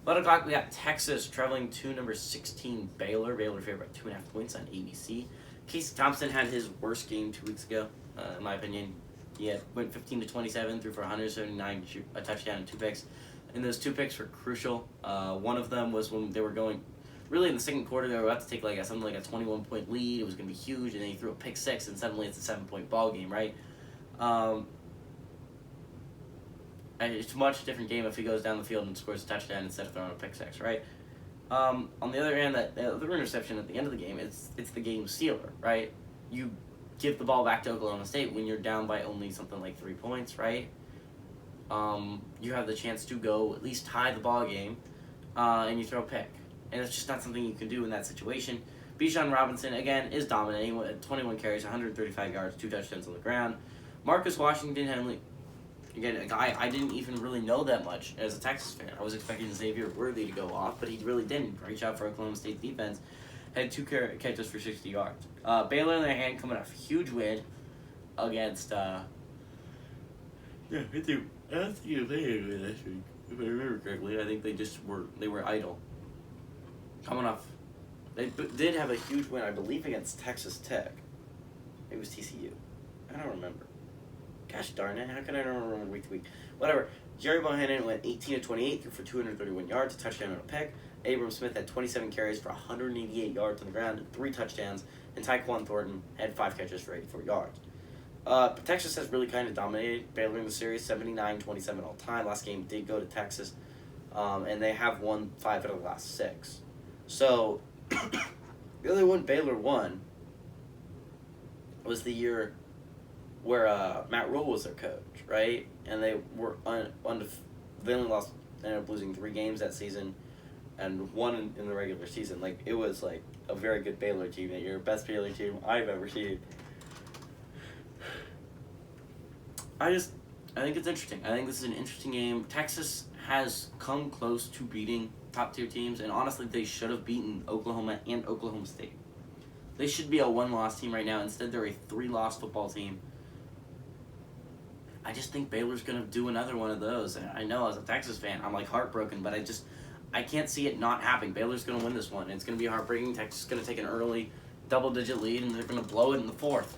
11 o'clock, we got Texas traveling to number 16 Baylor. Baylor favored by 2.5 points on ABC. Casey Thompson had his worst game 2 weeks ago, in my opinion. He went 15 to 27, threw for 179, a touchdown and 2 picks. And those 2 picks were crucial. One of them was when they were going, really in the second quarter, they were about to take something like a 21-point lead. It was going to be huge, and then he threw a pick 6, and suddenly it's a 7-point ball game, right? And it's a much different game if he goes down the field and scores a touchdown instead of throwing a pick 6, right? On the other hand, that other interception at the end of the game, it's the game sealer, right? You give the ball back to Oklahoma State when you're down by only something like 3 points, right? You have the chance to go at least tie the ball game, and you throw a pick. And it's just not something you can do in that situation. Bijan Robinson, again, is dominating with 21 carries, 135 yards, 2 touchdowns on the ground. Marcus Washington, again, a guy I didn't even really know that much as a Texas fan. I was expecting Xavier Worthy to go off, but he really didn't. Great job for Oklahoma State defense. Had 2 catches for 60 yards. Baylor, on their hand, coming off a huge win against, I think they win this week. If I remember correctly, I think they were idle. Coming off, they did have a huge win, I believe, against Texas Tech. It was TCU. I don't remember. Gosh darn it, how can I not remember week to week? Whatever. Jerry Bohannon went 18 to 28, threw for 231 yards, a touchdown and a pick. Abram Smith had 27 carries for 188 yards on the ground, 3 touchdowns, and Tyquan Thornton had 5 catches for 84 yards. Texas has really kind of dominated Baylor in the series, 79-27 all time. Last game did go to Texas, and they have won 5 out of the last 6. So, the only one Baylor won was the year where Matt Rule was their coach, right? And they were they only lost, ended up losing 3 games that season, and 1 in the regular season. It was a very good Baylor team that year, best Baylor team I've ever seen. I think it's interesting. I think this is an interesting game. Texas has come close to beating top-tier teams, and honestly, they should have beaten Oklahoma and Oklahoma State. They should be a 1-loss team right now. Instead, they're a 3-loss football team. I just think Baylor's going to do another one of those. And I know as a Texas fan, I'm heartbroken, but I can't see it not happening. Baylor's going to win this one. It's going to be heartbreaking. Texas is going to take an early double-digit lead, and they're going to blow it in the 4th.